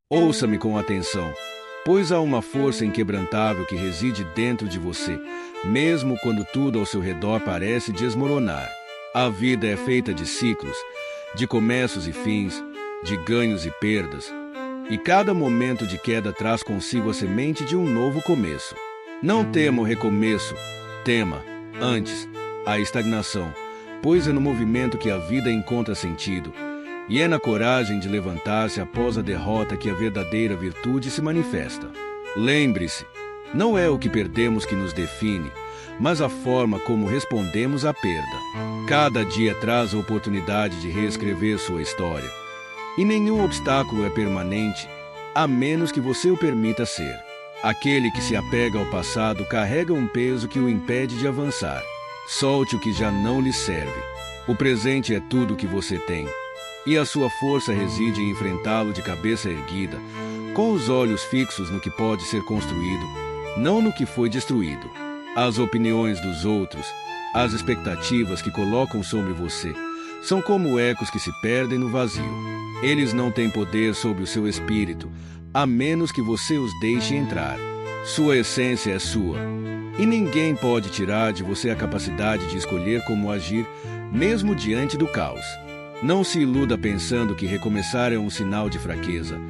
Ouça-me com atenção, pois há uma força inquebrantável que reside dentro de você, mesmo quando tudo ao seu redor parece desmoronar. A vida é feita de ciclos, de começos e fins, de ganhos e perdas, e cada momento de queda traz consigo a semente de um novo começo. Não tema o recomeço, tema, antes, a estagnação, pois é no movimento que a vida encontra sentido, e é na coragem de levantar-se após a derrota que a verdadeira virtude se manifesta. Lembre-se, não é o que perdemos que nos define, mas a forma como respondemos à perda. Cada dia traz a oportunidade de reescrever sua história, e nenhum obstáculo é permanente, a menos que você o permita ser. Aquele que se apega ao passado carrega um peso que o impede de avançar. Solte o que já não lhe serve. O presente é tudo o que você tem, e a sua força reside em enfrentá-lo de cabeça erguida, com os olhos fixos no que pode ser construído, não no que foi destruído. As opiniões dos outros, as expectativas que colocam sobre você, são como ecos que se perdem no vazio. Eles não têm poder sobre o seu espírito, a menos que você os deixe entrar. Sua essência é sua, e ninguém pode tirar de você a capacidade de escolher como agir, mesmo diante do caos. Não se iluda pensando que recomeçar é um sinal de fraqueza.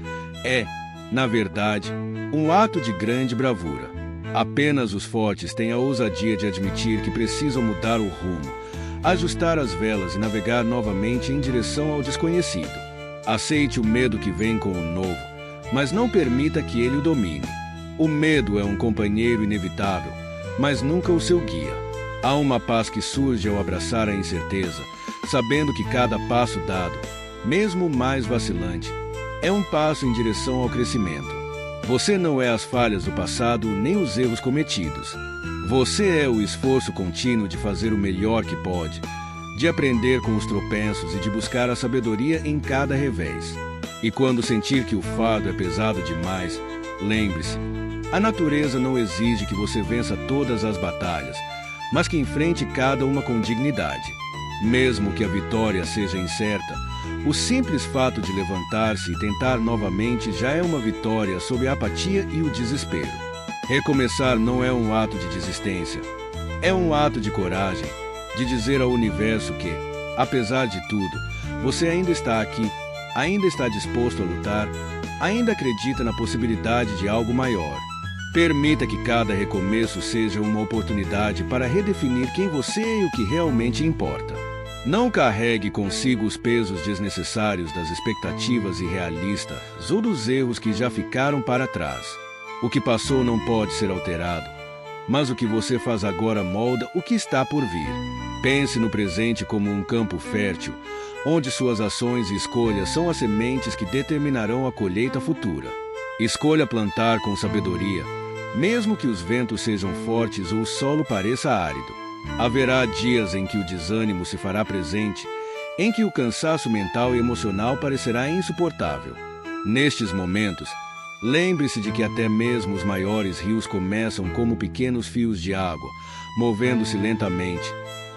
É, na verdade, um ato de grande bravura. Apenas os fortes têm a ousadia de admitir que precisam mudar o rumo, ajustar as velas e navegar novamente em direção ao desconhecido. Aceite o medo que vem com o novo, mas não permita que ele o domine. O medo é um companheiro inevitável, mas nunca o seu guia. Há uma paz que surge ao abraçar a incerteza, sabendo que cada passo dado, mesmo o mais vacilante, é um passo em direção ao crescimento. Você não é as falhas do passado nem os erros cometidos. Você é o esforço contínuo de fazer o melhor que pode, de aprender com os tropeços e de buscar a sabedoria em cada revés. E quando sentir que o fardo é pesado demais, lembre-se, a natureza não exige que você vença todas as batalhas, mas que enfrente cada uma com dignidade. Mesmo que a vitória seja incerta, o simples fato de levantar-se e tentar novamente já é uma vitória sobre a apatia e o desespero. Recomeçar não é um ato de desistência, é um ato de coragem, de dizer ao universo que, apesar de tudo, você ainda está aqui, ainda está disposto a lutar, ainda acredita na possibilidade de algo maior. Permita que cada recomeço seja uma oportunidade para redefinir quem você é e o que realmente importa. Não carregue consigo os pesos desnecessários das expectativas irrealistas ou dos erros que já ficaram para trás. O que passou não pode ser alterado, mas o que você faz agora molda o que está por vir. Pense no presente como um campo fértil, onde suas ações e escolhas são as sementes que determinarão a colheita futura. Escolha plantar com sabedoria, mesmo que os ventos sejam fortes ou o solo pareça árido. Haverá dias em que o desânimo se fará presente, em que o cansaço mental e emocional parecerá insuportável. Nestes momentos, lembre-se de que até mesmo os maiores rios começam como pequenos fios de água, movendo-se lentamente,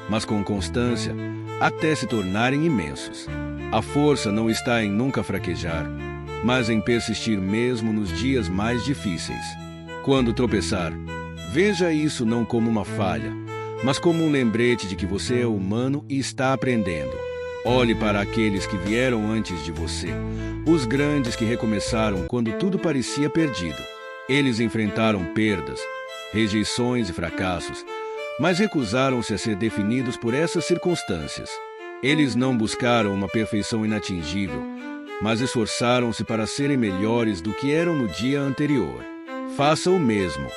mas com constância, até se tornarem imensos. A força não está em nunca fraquejar, mas em persistir mesmo nos dias mais difíceis. Quando tropeçar, veja isso não como uma falha, mas como um lembrete de que você é humano e está aprendendo. Olhe para aqueles que vieram antes de você, os grandes que recomeçaram quando tudo parecia perdido. Eles enfrentaram perdas, rejeições e fracassos, mas recusaram-se a ser definidos por essas circunstâncias. Eles não buscaram uma perfeição inatingível, mas esforçaram-se para serem melhores do que eram no dia anterior. Faça o mesmo.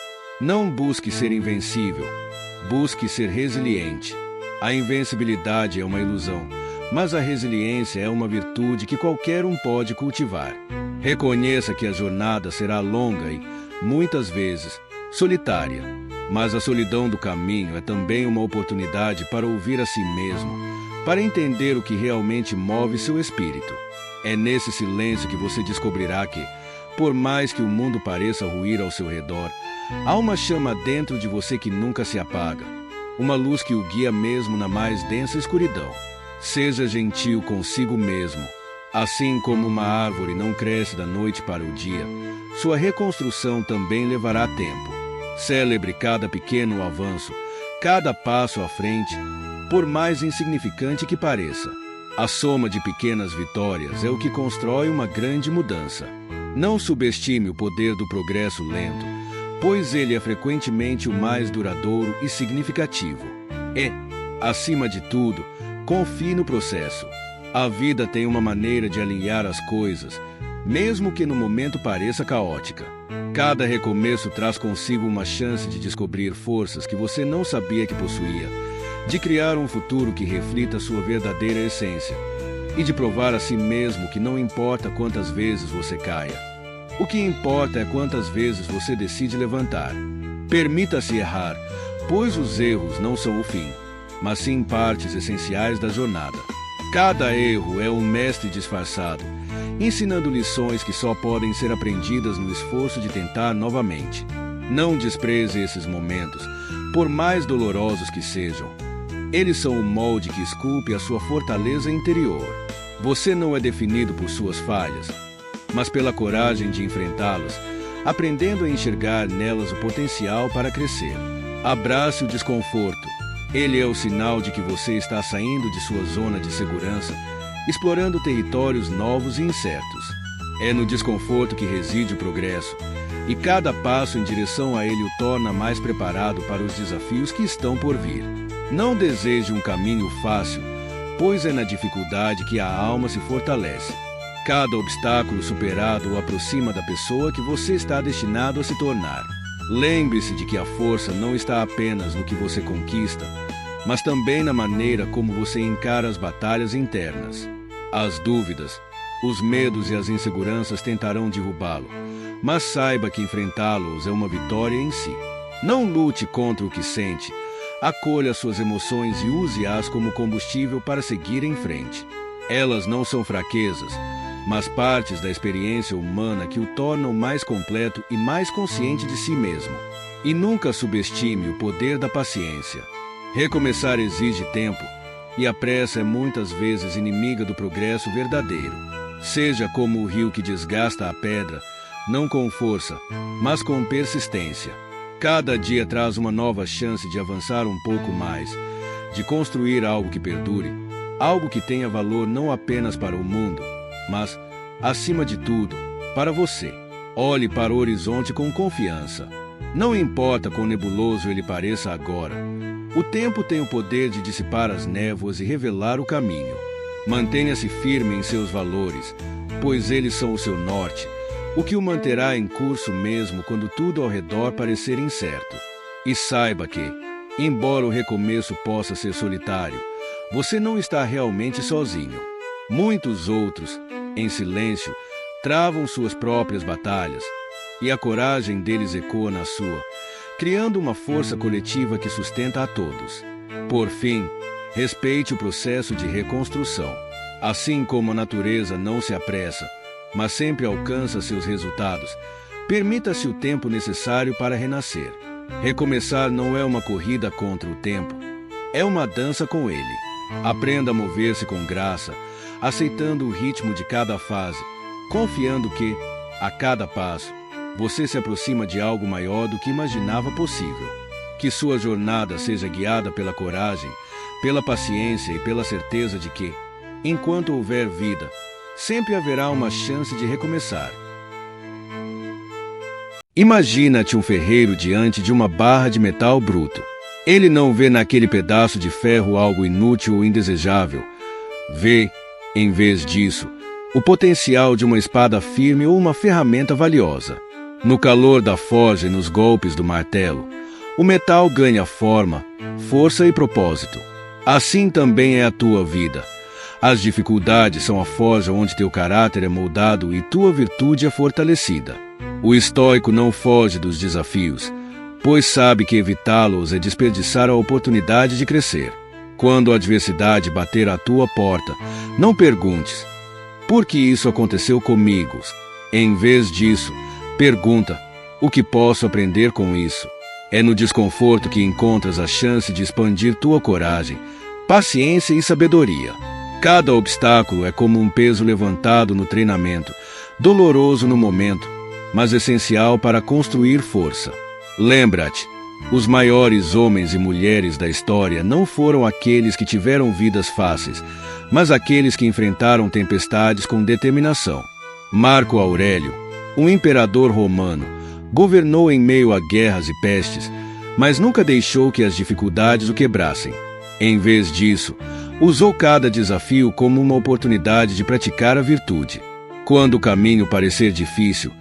Não busque ser invencível, busque ser resiliente. A invencibilidade é uma ilusão, mas a resiliência é uma virtude que qualquer um pode cultivar. Reconheça que a jornada será longa e, muitas vezes, solitária, mas a solidão do caminho é também uma oportunidade para ouvir a si mesmo, para entender o que realmente move seu espírito. É nesse silêncio que você descobrirá que, por mais que o mundo pareça ruir ao seu redor, há uma chama dentro de você que nunca se apaga, uma luz que o guia mesmo na mais densa escuridão. Seja gentil consigo mesmo, Assim como uma árvore não cresce da noite para o dia, sua reconstrução também levará tempo. Celebre cada pequeno avanço, cada passo à frente, por mais insignificante que pareça. A soma de pequenas vitórias é o que constrói uma grande mudança. Não subestime o poder do progresso lento, pois ele é frequentemente o mais duradouro e significativo. Acima de tudo, confie no processo. A vida tem uma maneira de alinhar as coisas, mesmo que no momento pareça caótica. Cada recomeço traz consigo uma chance de descobrir forças que você não sabia que possuía, de criar um futuro que reflita sua verdadeira essência e de provar a si mesmo que não importa quantas vezes você caia. O que importa é quantas vezes você decide levantar. Permita-se errar, pois os erros não são o fim, mas sim partes essenciais da jornada. Cada erro é um mestre disfarçado, ensinando lições que só podem ser aprendidas no esforço de tentar novamente. Não despreze esses momentos, por mais dolorosos que sejam. Eles são o molde que esculpe a sua fortaleza interior. Você não é definido por suas falhas, mas pela coragem de enfrentá-las, aprendendo a enxergar nelas o potencial para crescer. Abrace o desconforto. Ele é o sinal de que você está saindo de sua zona de segurança, explorando territórios novos e incertos. É no desconforto que reside o progresso, e cada passo em direção a ele o torna mais preparado para os desafios que estão por vir. Não deseje um caminho fácil, pois é na dificuldade que a alma se fortalece. Cada obstáculo superado o aproxima da pessoa que você está destinado a se tornar. Lembre-se de que a força não está apenas no que você conquista, mas também na maneira como você encara as batalhas internas. As dúvidas, os medos e as inseguranças tentarão derrubá-lo, mas saiba que enfrentá-los é uma vitória em si. Não lute contra o que sente, acolha suas emoções e use-as como combustível para seguir em frente. Elas não são fraquezas, mas partes da experiência humana que o tornam mais completo e mais consciente de si mesmo. E nunca subestime o poder da paciência. Recomeçar exige tempo, e a pressa é muitas vezes inimiga do progresso verdadeiro. Seja como o rio que desgasta a pedra, não com força, mas com persistência. Cada dia traz uma nova chance de avançar um pouco mais, de construir algo que perdure, algo que tenha valor não apenas para o mundo, mas, acima de tudo, para você. Olhe para o horizonte com confiança. Não importa quão nebuloso ele pareça agora, o tempo tem o poder de dissipar as névoas e revelar o caminho. Mantenha-se firme em seus valores, pois eles são o seu norte, o que o manterá em curso mesmo quando tudo ao redor parecer incerto. E saiba que, embora o recomeço possa ser solitário, você não está realmente sozinho. Muitos outros, em silêncio, travam suas próprias batalhas, e a coragem deles ecoa na sua, criando uma força coletiva que sustenta a todos. Por fim, respeite o processo de reconstrução. Assim como a natureza não se apressa, mas sempre alcança seus resultados, permita-se o tempo necessário para renascer. Recomeçar não é uma corrida contra o tempo, é uma dança com ele. Aprenda a mover-se com graça, aceitando o ritmo de cada fase, confiando que, a cada passo, você se aproxima de algo maior do que imaginava possível. Que sua jornada seja guiada pela coragem, pela paciência e pela certeza de que, enquanto houver vida, sempre haverá uma chance de recomeçar. Imagina-te um ferreiro diante de uma barra de metal bruto. Ele não vê naquele pedaço de ferro algo inútil ou indesejável. Vê, em vez disso, o potencial de uma espada firme ou uma ferramenta valiosa. No calor da forja e nos golpes do martelo, o metal ganha forma, força e propósito. Assim também é a tua vida. As dificuldades são a forja onde teu caráter é moldado e tua virtude é fortalecida. O estoico não foge dos desafios, pois sabe que evitá-los é desperdiçar a oportunidade de crescer. Quando a adversidade bater à tua porta, não perguntes, por que isso aconteceu comigo? Em vez disso, pergunta, o que posso aprender com isso? É no desconforto que encontras a chance de expandir tua coragem, paciência e sabedoria. Cada obstáculo é como um peso levantado no treinamento, doloroso no momento, mas essencial para construir força. Lembra-te, os maiores homens e mulheres da história não foram aqueles que tiveram vidas fáceis, mas aqueles que enfrentaram tempestades com determinação. Marco Aurélio, um imperador romano, governou em meio a guerras e pestes, mas nunca deixou que as dificuldades o quebrassem. Em vez disso, usou cada desafio como uma oportunidade de praticar a virtude. Quando o caminho parecer difícil,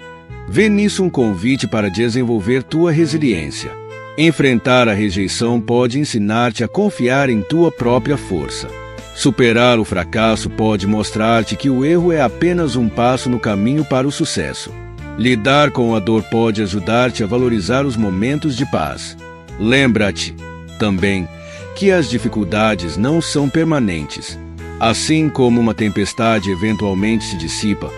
vê nisso um convite para desenvolver tua resiliência. Enfrentar a rejeição pode ensinar-te a confiar em tua própria força. Superar o fracasso pode mostrar-te que o erro é apenas um passo no caminho para o sucesso. Lidar com a dor pode ajudar-te a valorizar os momentos de paz. Lembra-te, também, que as dificuldades não são permanentes. Assim como uma tempestade eventualmente se dissipa,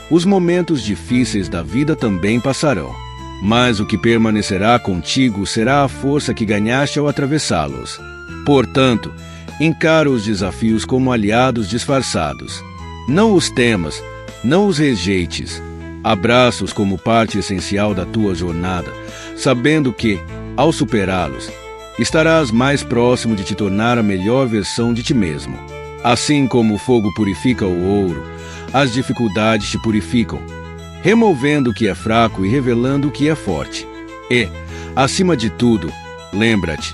os momentos difíceis da vida também passarão. Mas o que permanecerá contigo será a força que ganhaste ao atravessá-los. Portanto, encara os desafios como aliados disfarçados. Não os temas, não os rejeites. Abraça-os como parte essencial da tua jornada, sabendo que, ao superá-los, estarás mais próximo de te tornar a melhor versão de ti mesmo. Assim como o fogo purifica o ouro, as dificuldades te purificam, removendo o que é fraco e revelando o que é forte. E, acima de tudo, lembra-te,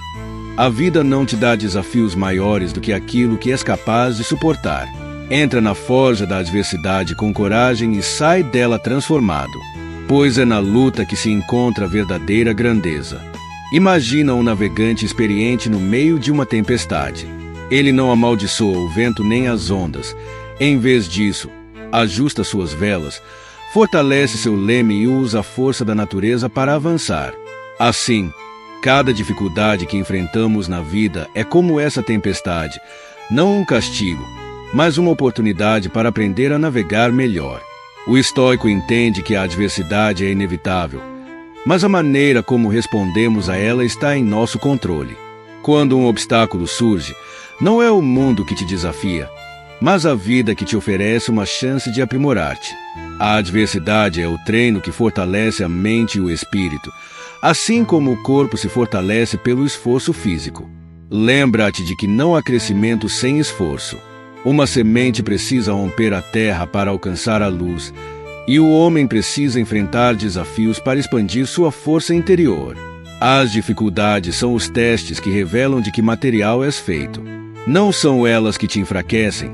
a vida não te dá desafios maiores do que aquilo que és capaz de suportar. Entra na forja da adversidade com coragem e sai dela transformado, pois é na luta que se encontra a verdadeira grandeza. Imagina um navegante experiente no meio de uma tempestade. Ele não amaldiçoa o vento nem as ondas. Em vez disso, ajusta suas velas, fortalece seu leme e usa a força da natureza para avançar. Assim, cada dificuldade que enfrentamos na vida é como essa tempestade, não um castigo, mas uma oportunidade para aprender a navegar melhor. O estoico entende que a adversidade é inevitável, mas a maneira como respondemos a ela está em nosso controle. Quando um obstáculo surge, não é o mundo que te desafia, mas a vida que te oferece uma chance de aprimorar-te. A adversidade é o treino que fortalece a mente e o espírito, assim como o corpo se fortalece pelo esforço físico. Lembra-te de que não há crescimento sem esforço. Uma semente precisa romper a terra para alcançar a luz, e o homem precisa enfrentar desafios para expandir sua força interior. As dificuldades são os testes que revelam de que material és feito. Não são elas que te enfraquecem,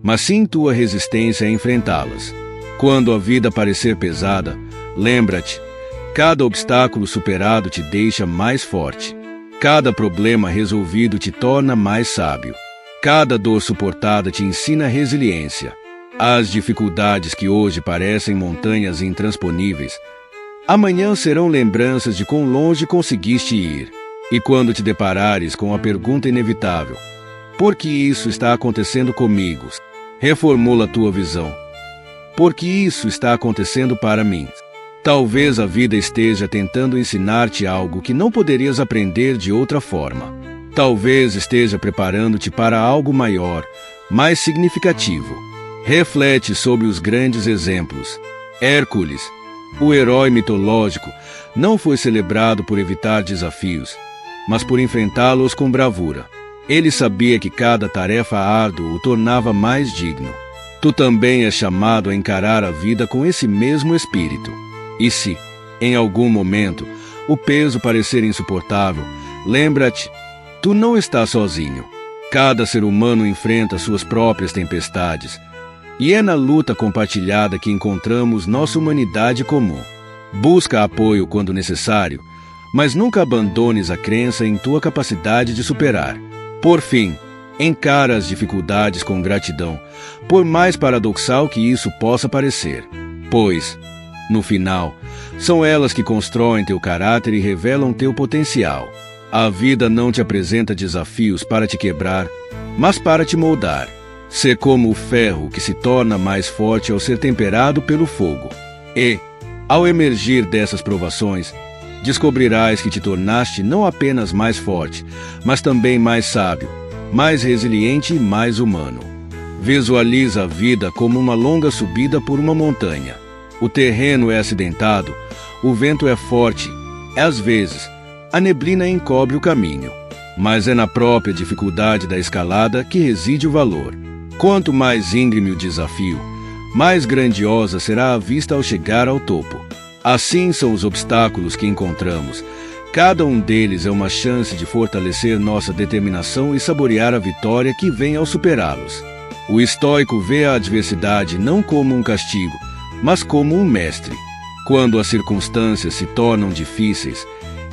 mas sim tua resistência a enfrentá-las. Quando a vida parecer pesada, lembra-te, cada obstáculo superado te deixa mais forte. Cada problema resolvido te torna mais sábio. Cada dor suportada te ensina resiliência. As dificuldades que hoje parecem montanhas intransponíveis, amanhã serão lembranças de quão longe conseguiste ir. E quando te deparares com a pergunta inevitável, por que isso está acontecendo comigo? Reformula a tua visão. Por que isso está acontecendo para mim? Talvez a vida esteja tentando ensinar-te algo que não poderias aprender de outra forma. Talvez esteja preparando-te para algo maior, mais significativo. Reflete sobre os grandes exemplos. Hércules, o herói mitológico, não foi celebrado por evitar desafios, mas por enfrentá-los com bravura. Ele sabia que cada tarefa árdua o tornava mais digno. Tu também és chamado a encarar a vida com esse mesmo espírito. E se, em algum momento, o peso parecer insuportável, lembra-te, tu não estás sozinho. Cada ser humano enfrenta suas próprias tempestades, e é na luta compartilhada que encontramos nossa humanidade comum. Busca apoio quando necessário, mas nunca abandones a crença em tua capacidade de superar. Por fim, encara as dificuldades com gratidão, por mais paradoxal que isso possa parecer, pois, no final, são elas que constroem teu caráter e revelam teu potencial. A vida não te apresenta desafios para te quebrar, mas para te moldar. Sê como o ferro que se torna mais forte ao ser temperado pelo fogo. E, ao emergir dessas provações, descobrirás que te tornaste não apenas mais forte, mas também mais sábio, mais resiliente e mais humano. Visualiza a vida como uma longa subida por uma montanha. O terreno é acidentado, o vento é forte, às vezes, a neblina encobre o caminho. Mas é na própria dificuldade da escalada que reside o valor. Quanto mais íngreme o desafio, mais grandiosa será a vista ao chegar ao topo. Assim são os obstáculos que encontramos. Cada um deles é uma chance de fortalecer nossa determinação e saborear a vitória que vem ao superá-los. O estoico vê a adversidade não como um castigo, mas como um mestre. Quando as circunstâncias se tornam difíceis,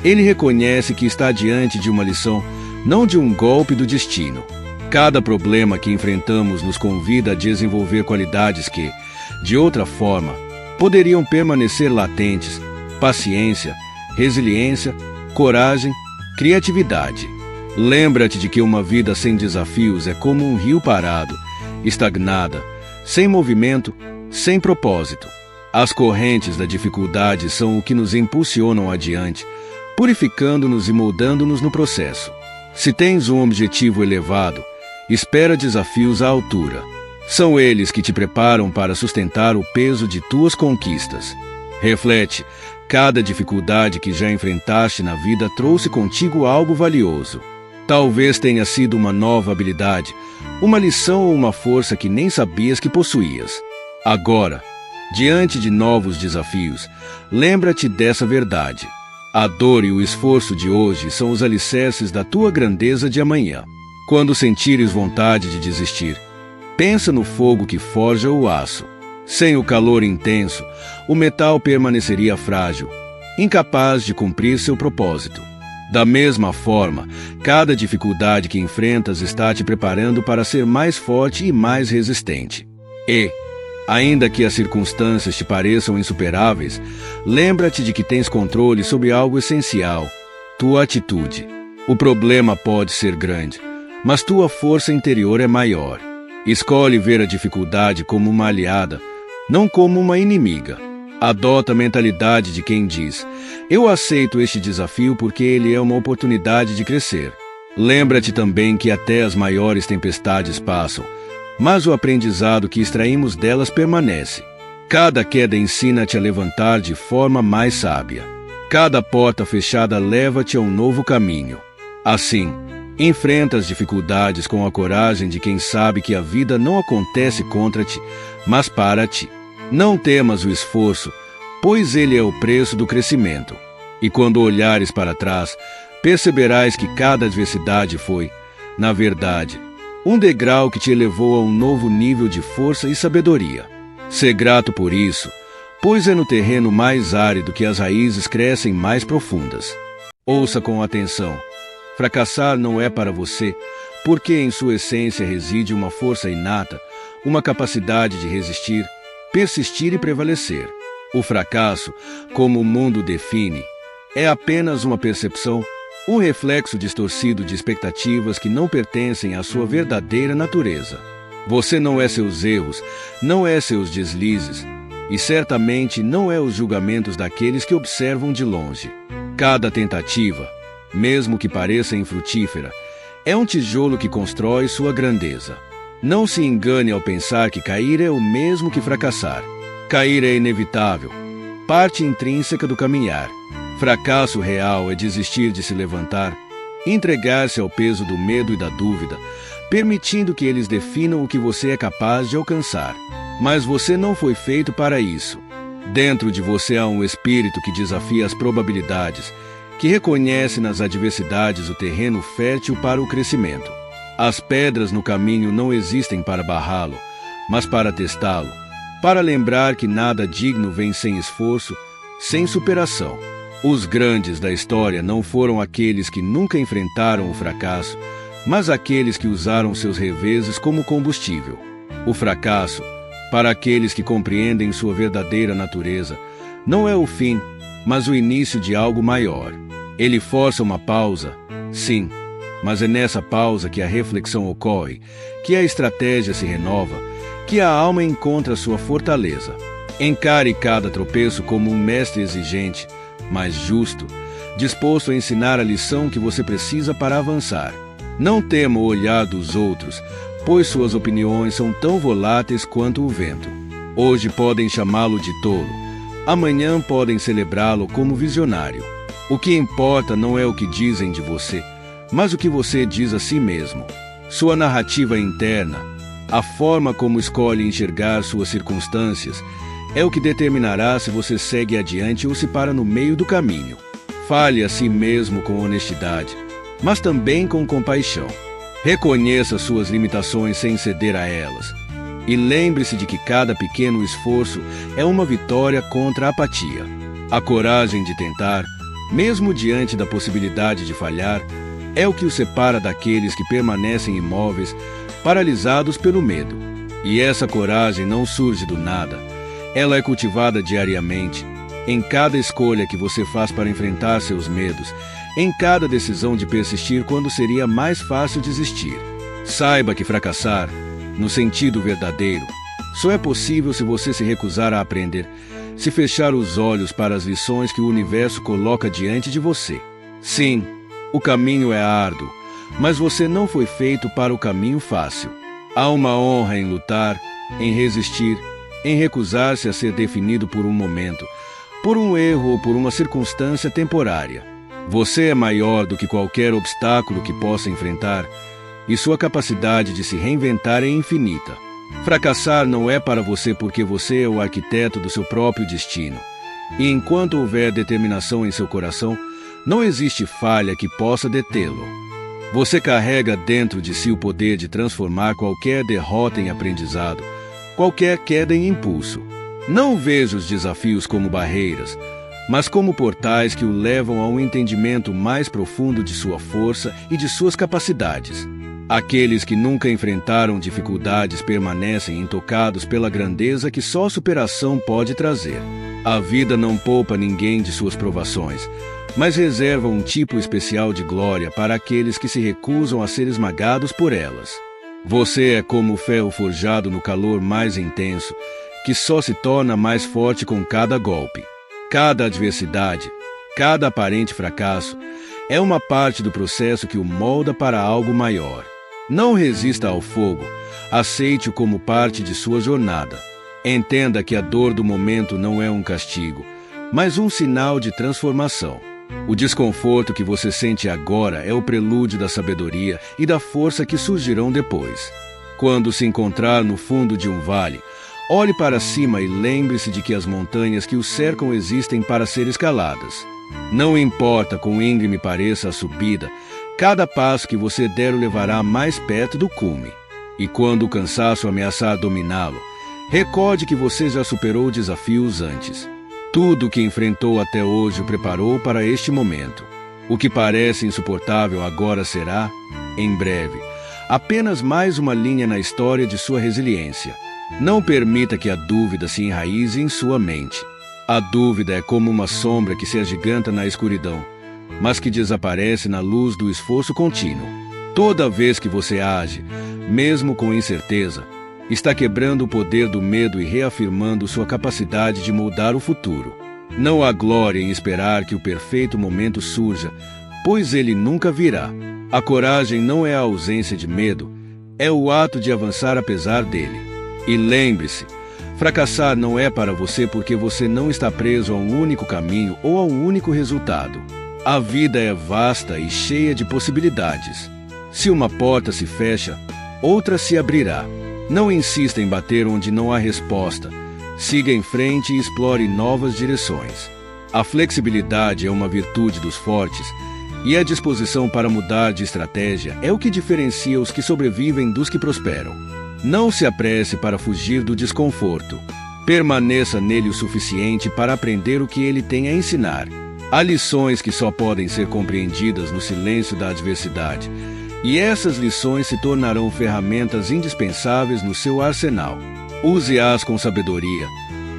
ele reconhece que está diante de uma lição, não de um golpe do destino. Cada problema que enfrentamos nos convida a desenvolver qualidades que, de outra forma, poderiam permanecer latentes: paciência, resiliência, coragem, criatividade. Lembra-te de que uma vida sem desafios é como um rio parado, estagnada, sem movimento, sem propósito. As correntes da dificuldade são o que nos impulsionam adiante, purificando-nos e moldando-nos no processo. Se tens um objetivo elevado, espera desafios à altura. São eles que te preparam para sustentar o peso de tuas conquistas. Reflete, cada dificuldade que já enfrentaste na vida trouxe contigo algo valioso. Talvez tenha sido uma nova habilidade, uma lição ou uma força que nem sabias que possuías. Agora, diante de novos desafios, lembra-te dessa verdade. A dor e o esforço de hoje são os alicerces da tua grandeza de amanhã. Quando sentires vontade de desistir, pensa no fogo que forja o aço. Sem o calor intenso, o metal permaneceria frágil, incapaz de cumprir seu propósito. Da mesma forma, cada dificuldade que enfrentas está te preparando para ser mais forte e mais resistente. E, ainda que as circunstâncias te pareçam insuperáveis, lembra-te de que tens controle sobre algo essencial: tua atitude. O problema pode ser grande, mas tua força interior é maior. Escolhe ver a dificuldade como uma aliada, não como uma inimiga. Adota a mentalidade de quem diz: eu aceito este desafio porque ele é uma oportunidade de crescer. Lembra-te também que até as maiores tempestades passam, mas o aprendizado que extraímos delas permanece. Cada queda ensina-te a levantar de forma mais sábia. Cada porta fechada leva-te a um novo caminho. Assim, enfrenta as dificuldades com a coragem de quem sabe que a vida não acontece contra ti, mas para ti. Não temas o esforço, pois ele é o preço do crescimento. E quando olhares para trás, perceberás que cada adversidade foi, na verdade, um degrau que te elevou a um novo nível de força e sabedoria. Sê grato por isso, pois é no terreno mais árido que as raízes crescem mais profundas. Ouça com atenção. Fracassar não é para você, porque em sua essência reside uma força inata, uma capacidade de resistir, persistir e prevalecer. O fracasso, como o mundo define, é apenas uma percepção, um reflexo distorcido de expectativas que não pertencem à sua verdadeira natureza. Você não é seus erros, não é seus deslizes, e certamente não é os julgamentos daqueles que observam de longe. Cada tentativa, mesmo que pareça infrutífera, é um tijolo que constrói sua grandeza. Não se engane ao pensar que cair é o mesmo que fracassar. Cair é inevitável, parte intrínseca do caminhar. Fracasso real é desistir de se levantar, entregar-se ao peso do medo e da dúvida, permitindo que eles definam o que você é capaz de alcançar. Mas você não foi feito para isso. Dentro de você há um espírito que desafia as probabilidades, que reconhece nas adversidades o terreno fértil para o crescimento. As pedras no caminho não existem para barrá-lo, mas para testá-lo, para lembrar que nada digno vem sem esforço, sem superação. Os grandes da história não foram aqueles que nunca enfrentaram o fracasso, mas aqueles que usaram seus reveses como combustível. O fracasso, para aqueles que compreendem sua verdadeira natureza, não é o fim, mas o início de algo maior. Ele força uma pausa, sim, mas é nessa pausa que a reflexão ocorre, que a estratégia se renova, que a alma encontra sua fortaleza. Encare cada tropeço como um mestre exigente, mas justo, disposto a ensinar a lição que você precisa para avançar. Não tema o olhar dos outros, pois suas opiniões são tão voláteis quanto o vento. Hoje podem chamá-lo de tolo, amanhã podem celebrá-lo como visionário. O que importa não é o que dizem de você, mas o que você diz a si mesmo. Sua narrativa interna, a forma como escolhe enxergar suas circunstâncias, é o que determinará se você segue adiante ou se para no meio do caminho. Fale a si mesmo com honestidade, mas também com compaixão. Reconheça suas limitações sem ceder a elas. E lembre-se de que cada pequeno esforço é uma vitória contra a apatia. A coragem de tentar, mesmo diante da possibilidade de falhar, é o que o separa daqueles que permanecem imóveis, paralisados pelo medo. E essa coragem não surge do nada. Ela é cultivada diariamente, em cada escolha que você faz para enfrentar seus medos, em cada decisão de persistir quando seria mais fácil desistir. Saiba que fracassar, no sentido verdadeiro, só é possível se você se recusar a aprender, se fechar os olhos para as lições que o universo coloca diante de você. Sim, o caminho é árduo, mas você não foi feito para o caminho fácil. Há uma honra em lutar, em resistir, em recusar-se a ser definido por um momento, por um erro ou por uma circunstância temporária. Você é maior do que qualquer obstáculo que possa enfrentar, e sua capacidade de se reinventar é infinita. Fracassar não é para você porque você é o arquiteto do seu próprio destino. E enquanto houver determinação em seu coração, não existe falha que possa detê-lo. Você carrega dentro de si o poder de transformar qualquer derrota em aprendizado, qualquer queda em impulso. Não veja os desafios como barreiras, mas como portais que o levam a um entendimento mais profundo de sua força e de suas capacidades. Aqueles que nunca enfrentaram dificuldades permanecem intocados pela grandeza que só a superação pode trazer. A vida não poupa ninguém de suas provações, mas reserva um tipo especial de glória para aqueles que se recusam a ser esmagados por elas. Você é como o ferro forjado no calor mais intenso, que só se torna mais forte com cada golpe. Cada adversidade, cada aparente fracasso, é uma parte do processo que o molda para algo maior. Não resista ao fogo, aceite-o como parte de sua jornada. Entenda que a dor do momento não é um castigo, mas um sinal de transformação. O desconforto que você sente agora é o prelúdio da sabedoria e da força que surgirão depois. Quando se encontrar no fundo de um vale, olhe para cima e lembre-se de que as montanhas que o cercam existem para ser escaladas. Não importa quão íngreme pareça a subida, cada passo que você der o levará mais perto do cume. E quando o cansaço ameaçar dominá-lo, recorde que você já superou desafios antes. Tudo o que enfrentou até hoje o preparou para este momento. O que parece insuportável agora será, em breve, apenas mais uma linha na história de sua resiliência. Não permita que a dúvida se enraize em sua mente. A dúvida é como uma sombra que se agiganta na escuridão, mas que desaparece na luz do esforço contínuo. Toda vez que você age, mesmo com incerteza, está quebrando o poder do medo e reafirmando sua capacidade de moldar o futuro. Não há glória em esperar que o perfeito momento surja, pois ele nunca virá. A coragem não é a ausência de medo, é o ato de avançar apesar dele. E lembre-se, fracassar não é para você porque você não está preso a um único caminho ou a um único resultado. A vida é vasta e cheia de possibilidades. Se uma porta se fecha, outra se abrirá. Não insista em bater onde não há resposta. Siga em frente e explore novas direções. A flexibilidade é uma virtude dos fortes, e a disposição para mudar de estratégia é o que diferencia os que sobrevivem dos que prosperam. Não se apresse para fugir do desconforto. Permaneça nele o suficiente para aprender o que ele tem a ensinar. Há lições que só podem ser compreendidas no silêncio da adversidade, e essas lições se tornarão ferramentas indispensáveis no seu arsenal. Use-as com sabedoria,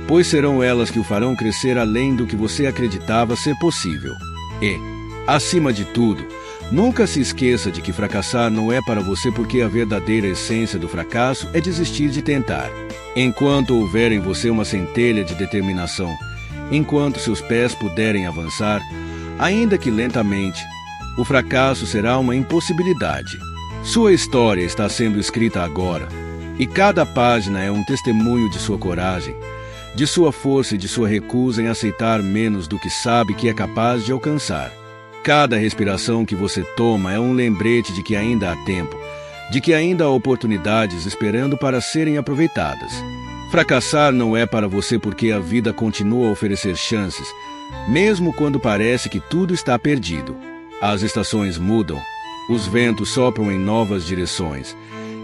pois serão elas que o farão crescer além do que você acreditava ser possível. E, acima de tudo, nunca se esqueça de que fracassar não é para você porque a verdadeira essência do fracasso é desistir de tentar. Enquanto houver em você uma centelha de determinação, enquanto seus pés puderem avançar, ainda que lentamente, o fracasso será uma impossibilidade. Sua história está sendo escrita agora, e cada página é um testemunho de sua coragem, de sua força e de sua recusa em aceitar menos do que sabe que é capaz de alcançar. Cada respiração que você toma é um lembrete de que ainda há tempo, de que ainda há oportunidades esperando para serem aproveitadas. Fracassar não é para você porque a vida continua a oferecer chances, mesmo quando parece que tudo está perdido. As estações mudam, os ventos sopram em novas direções,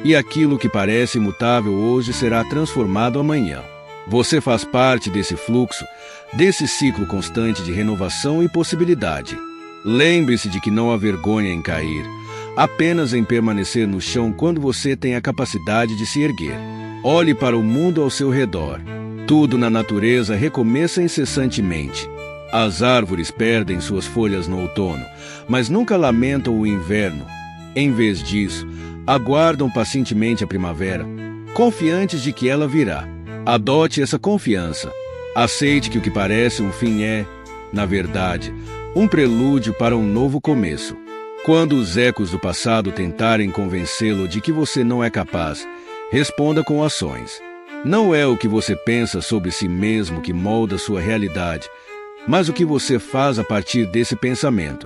e aquilo que parece imutável hoje será transformado amanhã. Você faz parte desse fluxo, desse ciclo constante de renovação e possibilidade. Lembre-se de que não há vergonha em cair, apenas em permanecer no chão quando você tem a capacidade de se erguer. Olhe para o mundo ao seu redor. Tudo na natureza recomeça incessantemente. As árvores perdem suas folhas no outono, mas nunca lamentam o inverno. Em vez disso, aguardam pacientemente a primavera, confiantes de que ela virá. Adote essa confiança. Aceite que o que parece um fim é, na verdade, um prelúdio para um novo começo. Quando os ecos do passado tentarem convencê-lo de que você não é capaz, responda com ações. Não é o que você pensa sobre si mesmo que molda sua realidade, mas o que você faz a partir desse pensamento.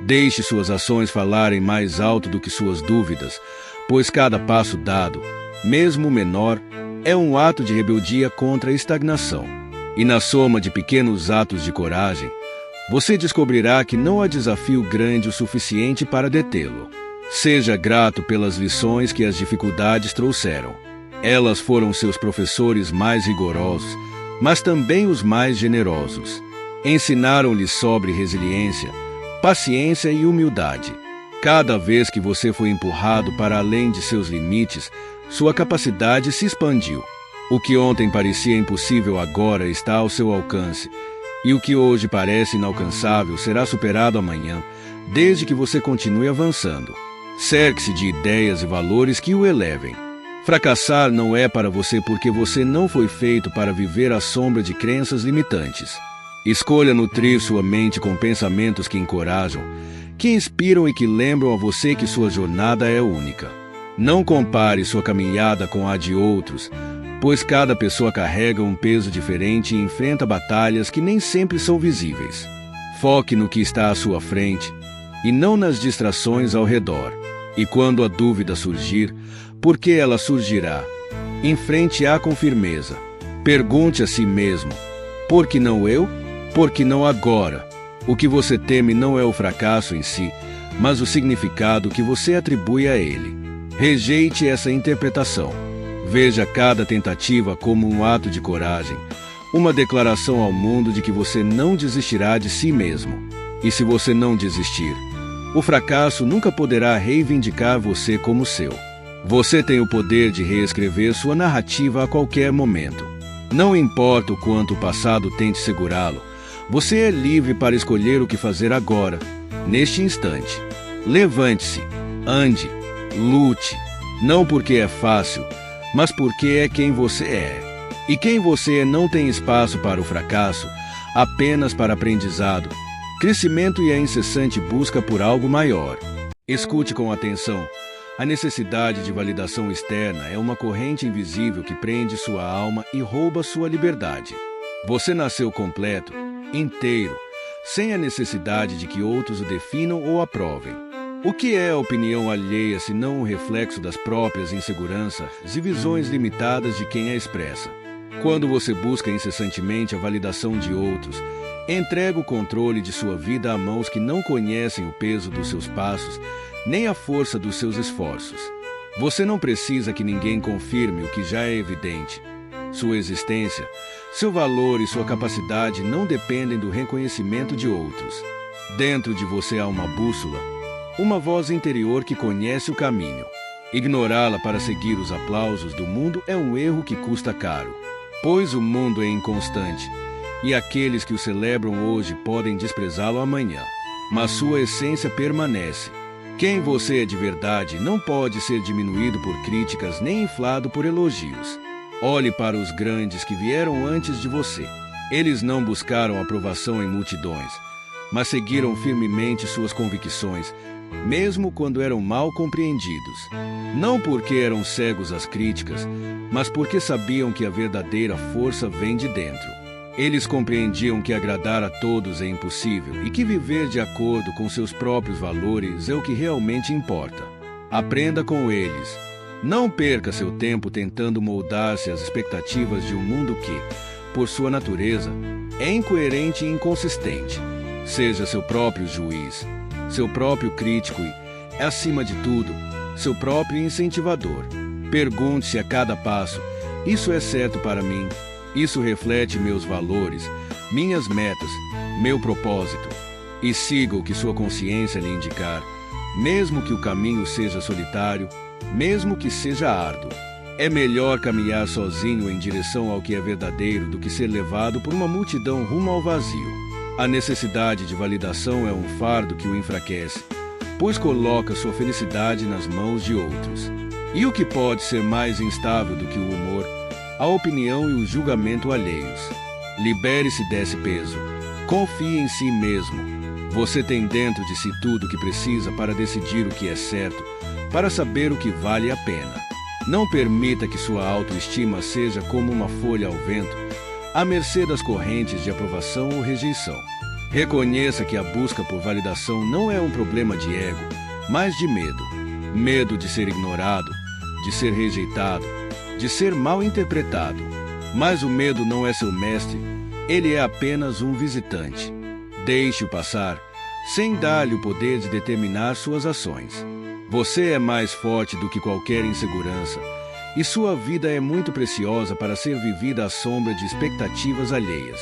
Deixe suas ações falarem mais alto do que suas dúvidas, pois cada passo dado, mesmo menor, é um ato de rebeldia contra a estagnação. E na soma de pequenos atos de coragem, você descobrirá que não há desafio grande o suficiente para detê-lo. Seja grato pelas lições que as dificuldades trouxeram. Elas foram seus professores mais rigorosos, mas também os mais generosos. Ensinaram-lhe sobre resiliência, paciência e humildade. Cada vez que você foi empurrado para além de seus limites, sua capacidade se expandiu. O que ontem parecia impossível agora está ao seu alcance, e o que hoje parece inalcançável será superado amanhã, desde que você continue avançando. Cerque-se de ideias e valores que o elevem. Fracassar não é para você porque você não foi feito para viver à sombra de crenças limitantes. Escolha nutrir sua mente com pensamentos que encorajam, que inspiram e que lembram a você que sua jornada é única. Não compare sua caminhada com a de outros, pois cada pessoa carrega um peso diferente e enfrenta batalhas que nem sempre são visíveis. Foque no que está à sua frente e não nas distrações ao redor. E quando a dúvida surgir, por que ela surgirá? Enfrente-a com firmeza. Pergunte a si mesmo: por que não eu? Por que não agora? O que você teme não é o fracasso em si, mas o significado que você atribui a ele. Rejeite essa interpretação. Veja cada tentativa como um ato de coragem, uma declaração ao mundo de que você não desistirá de si mesmo. E se você não desistir, o fracasso nunca poderá reivindicar você como seu. Você tem o poder de reescrever sua narrativa a qualquer momento. Não importa o quanto o passado tente segurá-lo, você é livre para escolher o que fazer agora, neste instante. Levante-se, ande, lute, não porque é fácil, mas porque é quem você é. E quem você é não tem espaço para o fracasso, apenas para aprendizado, crescimento e a incessante busca por algo maior. Escute com atenção. A necessidade de validação externa é uma corrente invisível que prende sua alma e rouba sua liberdade. Você nasceu completo, inteiro, sem a necessidade de que outros o definam ou aprovem. O que é a opinião alheia se não um reflexo das próprias inseguranças e visões limitadas de quem a expressa? Quando você busca incessantemente a validação de outros, entrega o controle de sua vida a mãos que não conhecem o peso dos seus passos, nem a força dos seus esforços. Você não precisa que ninguém confirme o que já é evidente. Sua existência, seu valor e sua capacidade não dependem do reconhecimento de outros. Dentro de você há uma bússola, uma voz interior que conhece o caminho. Ignorá-la para seguir os aplausos do mundo é um erro que custa caro, pois o mundo é inconstante, e aqueles que o celebram hoje podem desprezá-lo amanhã. Mas sua essência permanece. Quem você é de verdade não pode ser diminuído por críticas nem inflado por elogios. Olhe para os grandes que vieram antes de você. Eles não buscaram aprovação em multidões, mas seguiram firmemente suas convicções, mesmo quando eram mal compreendidos. Não porque eram cegos às críticas, mas porque sabiam que a verdadeira força vem de dentro. Eles compreendiam que agradar a todos é impossível e que viver de acordo com seus próprios valores é o que realmente importa. Aprenda com eles. Não perca seu tempo tentando moldar-se às expectativas de um mundo que, por sua natureza, é incoerente e inconsistente. Seja seu próprio juiz, seu próprio crítico e, acima de tudo, seu próprio incentivador. Pergunte-se a cada passo: isso é certo para mim? Isso reflete meus valores, minhas metas, meu propósito? E siga o que sua consciência lhe indicar, mesmo que o caminho seja solitário, mesmo que seja árduo. É melhor caminhar sozinho em direção ao que é verdadeiro do que ser levado por uma multidão rumo ao vazio. A necessidade de validação é um fardo que o enfraquece, pois coloca sua felicidade nas mãos de outros. E o que pode ser mais instável do que o humor, a opinião e o julgamento alheios? Libere-se desse peso. Confie em si mesmo. Você tem dentro de si tudo o que precisa para decidir o que é certo, para saber o que vale a pena. Não permita que sua autoestima seja como uma folha ao vento, à mercê das correntes de aprovação ou rejeição. Reconheça que a busca por validação não é um problema de ego, mas de medo. Medo de ser ignorado, de ser rejeitado, de ser mal interpretado. Mas o medo não é seu mestre, ele é apenas um visitante. Deixe-o passar, sem dar-lhe o poder de determinar suas ações. Você é mais forte do que qualquer insegurança, e sua vida é muito preciosa para ser vivida à sombra de expectativas alheias.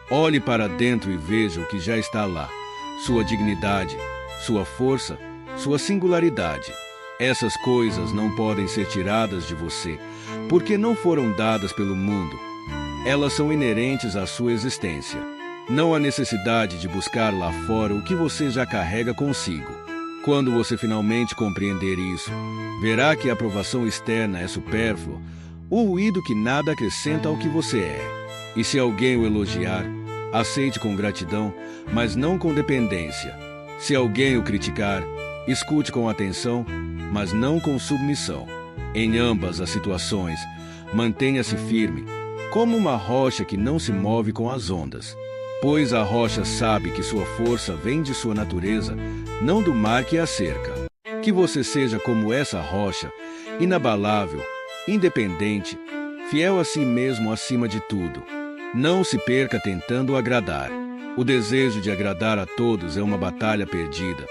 Olhe para dentro e veja o que já está lá: sua dignidade, sua força, sua singularidade. Essas coisas não podem ser tiradas de você, porque não foram dadas pelo mundo. Elas são inerentes à sua existência. Não há necessidade de buscar lá fora o que você já carrega consigo. Quando você finalmente compreender isso, verá que a aprovação externa é supérflua, o ruído que nada acrescenta ao que você é. E se alguém o elogiar, aceite com gratidão, mas não com dependência. Se alguém o criticar, escute com atenção, mas não com submissão. Em ambas as situações, mantenha-se firme, como uma rocha que não se move com as ondas. Pois a rocha sabe que sua força vem de sua natureza, não do mar que a cerca. Que você seja como essa rocha, inabalável, independente, fiel a si mesmo acima de tudo. Não se perca tentando agradar. O desejo de agradar a todos é uma batalha perdida,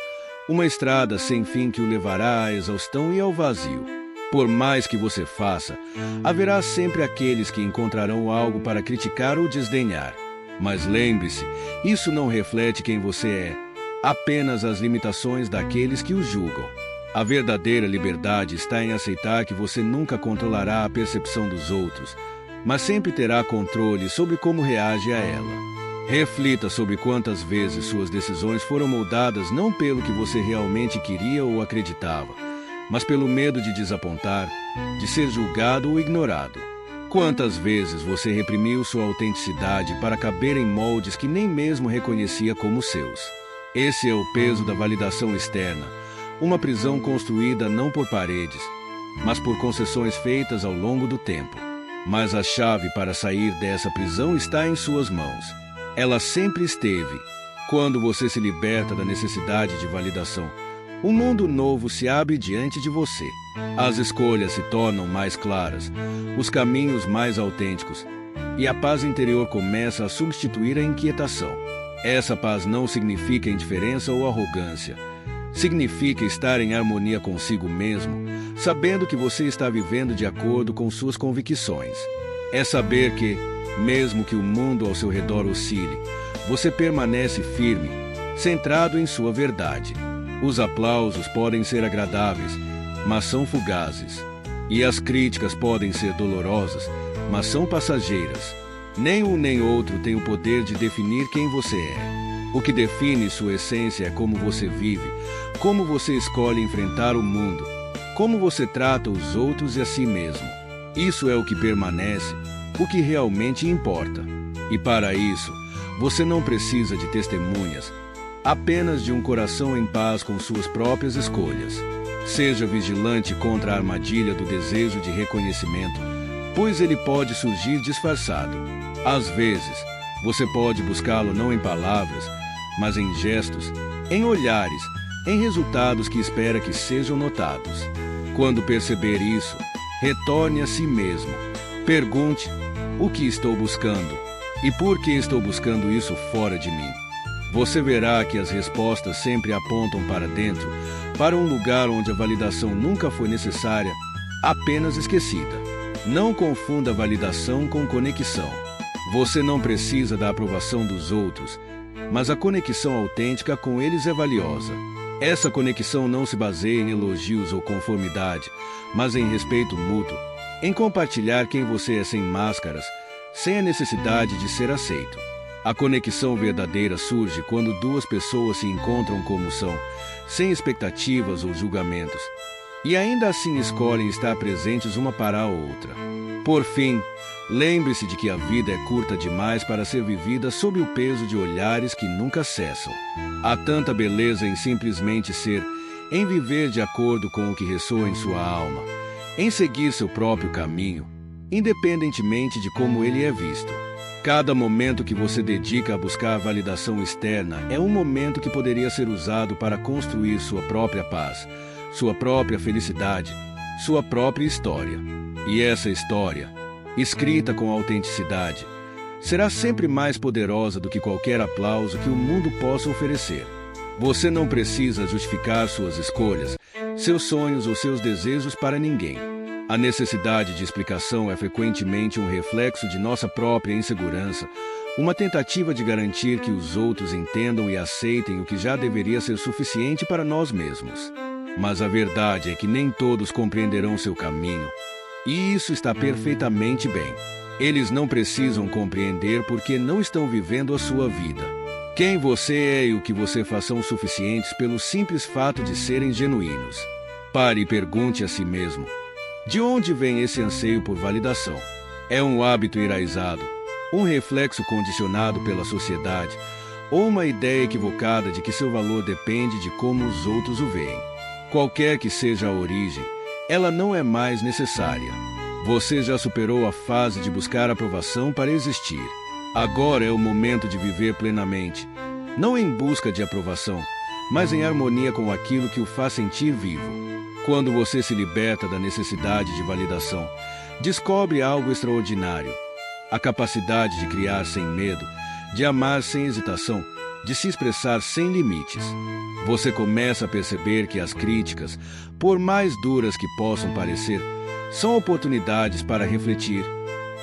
uma estrada sem fim que o levará à exaustão e ao vazio. Por mais que você faça, haverá sempre aqueles que encontrarão algo para criticar ou desdenhar. Mas lembre-se, isso não reflete quem você é, apenas as limitações daqueles que o julgam. A verdadeira liberdade está em aceitar que você nunca controlará a percepção dos outros, mas sempre terá controle sobre como reage a ela. Reflita sobre quantas vezes suas decisões foram moldadas não pelo que você realmente queria ou acreditava, mas pelo medo de desapontar, de ser julgado ou ignorado. Quantas vezes você reprimiu sua autenticidade para caber em moldes que nem mesmo reconhecia como seus? Esse é o peso da validação externa, uma prisão construída não por paredes, mas por concessões feitas ao longo do tempo. Mas a chave para sair dessa prisão está em suas mãos. Ela sempre esteve. Quando você se liberta da necessidade de validação, um mundo novo se abre diante de você. As escolhas se tornam mais claras, os caminhos mais autênticos, e a paz interior começa a substituir a inquietação. Essa paz não significa indiferença ou arrogância. Significa estar em harmonia consigo mesmo, sabendo que você está vivendo de acordo com suas convicções. É saber que, mesmo que o mundo ao seu redor oscile, você permanece firme, centrado em sua verdade. Os aplausos podem ser agradáveis, mas são fugazes. E as críticas podem ser dolorosas, mas são passageiras. Nem um nem outro tem o poder de definir quem você é. O que define sua essência é como você vive, como você escolhe enfrentar o mundo, como você trata os outros e a si mesmo. Isso é o que permanece, o que realmente importa. E para isso, você não precisa de testemunhas, apenas de um coração em paz com suas próprias escolhas. Seja vigilante contra a armadilha do desejo de reconhecimento, pois ele pode surgir disfarçado. Às vezes, você pode buscá-lo não em palavras, mas em gestos, em olhares, em resultados que espera que sejam notados. Quando perceber isso, retorne a si mesmo. Pergunte: o que estou buscando? E por que estou buscando isso fora de mim? Você verá que as respostas sempre apontam para dentro, para um lugar onde a validação nunca foi necessária, apenas esquecida. Não confunda validação com conexão. Você não precisa da aprovação dos outros, mas a conexão autêntica com eles é valiosa. Essa conexão não se baseia em elogios ou conformidade, mas em respeito mútuo, em compartilhar quem você é sem máscaras, sem a necessidade de ser aceito. A conexão verdadeira surge quando duas pessoas se encontram como são, sem expectativas ou julgamentos, e ainda assim escolhem estar presentes uma para a outra. Por fim, lembre-se de que a vida é curta demais para ser vivida sob o peso de olhares que nunca cessam. Há tanta beleza em simplesmente ser, em viver de acordo com o que ressoa em sua alma, em seguir seu próprio caminho, independentemente de como ele é visto. Cada momento que você dedica a buscar a validação externa é um momento que poderia ser usado para construir sua própria paz, sua própria felicidade, sua própria história. E essa história, escrita com autenticidade, será sempre mais poderosa do que qualquer aplauso que o mundo possa oferecer. Você não precisa justificar suas escolhas, seus sonhos ou seus desejos para ninguém. A necessidade de explicação é frequentemente um reflexo de nossa própria insegurança, uma tentativa de garantir que os outros entendam e aceitem o que já deveria ser suficiente para nós mesmos. Mas a verdade é que nem todos compreenderão seu caminho, e isso está perfeitamente bem. Eles não precisam compreender porque não estão vivendo a sua vida. Quem você é e o que você faz são suficientes pelo simples fato de serem genuínos. Pare e pergunte a si mesmo: de onde vem esse anseio por validação? É um hábito enraizado, um reflexo condicionado pela sociedade, ou uma ideia equivocada de que seu valor depende de como os outros o veem? Qualquer que seja a origem, ela não é mais necessária. Você já superou a fase de buscar aprovação para existir. Agora é o momento de viver plenamente, não em busca de aprovação, mas em harmonia com aquilo que o faz sentir vivo. Quando você se liberta da necessidade de validação, descobre algo extraordinário: a capacidade de criar sem medo, de amar sem hesitação, de se expressar sem limites. Você começa a perceber que as críticas, por mais duras que possam parecer, são oportunidades para refletir,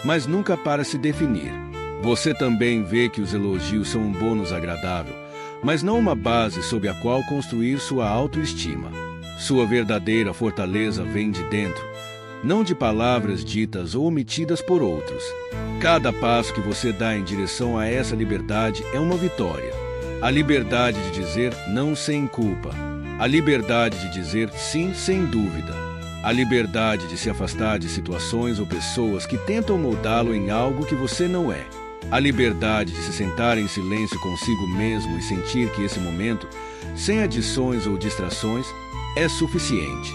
mas nunca para se definir. Você também vê que os elogios são um bônus agradável, mas não uma base sob a qual construir sua autoestima. Sua verdadeira fortaleza vem de dentro, não de palavras ditas ou omitidas por outros. Cada passo que você dá em direção a essa liberdade é uma vitória. A liberdade de dizer não sem culpa. A liberdade de dizer sim sem dúvida. A liberdade de se afastar de situações ou pessoas que tentam moldá-lo em algo que você não é. A liberdade de se sentar em silêncio consigo mesmo e sentir que esse momento, sem adições ou distrações, é suficiente.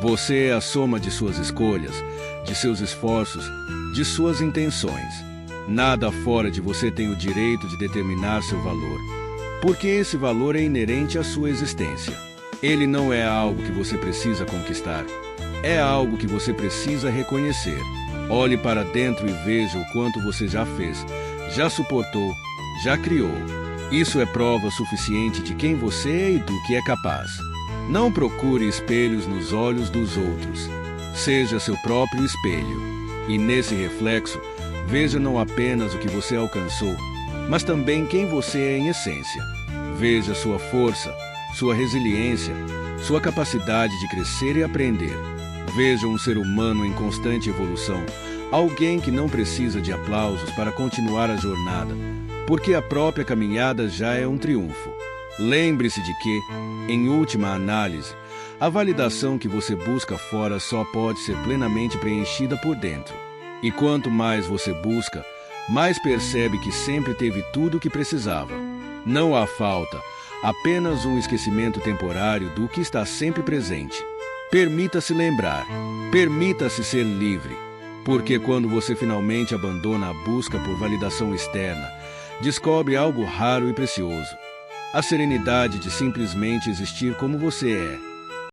Você é a soma de suas escolhas, de seus esforços, de suas intenções. Nada fora de você tem o direito de determinar seu valor, porque esse valor é inerente à sua existência. Ele não é algo que você precisa conquistar, é algo que você precisa reconhecer. Olhe para dentro e veja o quanto você já fez, já suportou, já criou. Isso é prova suficiente de quem você é e do que é capaz. Não procure espelhos nos olhos dos outros. Seja seu próprio espelho. E nesse reflexo, veja não apenas o que você alcançou, mas também quem você é em essência. Veja sua força, sua resiliência, sua capacidade de crescer e aprender. Veja um ser humano em constante evolução, alguém que não precisa de aplausos para continuar a jornada, porque a própria caminhada já é um triunfo. Lembre-se de que, em última análise, a validação que você busca fora só pode ser plenamente preenchida por dentro. E quanto mais você busca, mais percebe que sempre teve tudo o que precisava. Não há falta, apenas um esquecimento temporário do que está sempre presente. Permita-se lembrar, permita-se ser livre, porque quando você finalmente abandona a busca por validação externa, descobre algo raro e precioso: a serenidade de simplesmente existir como você é.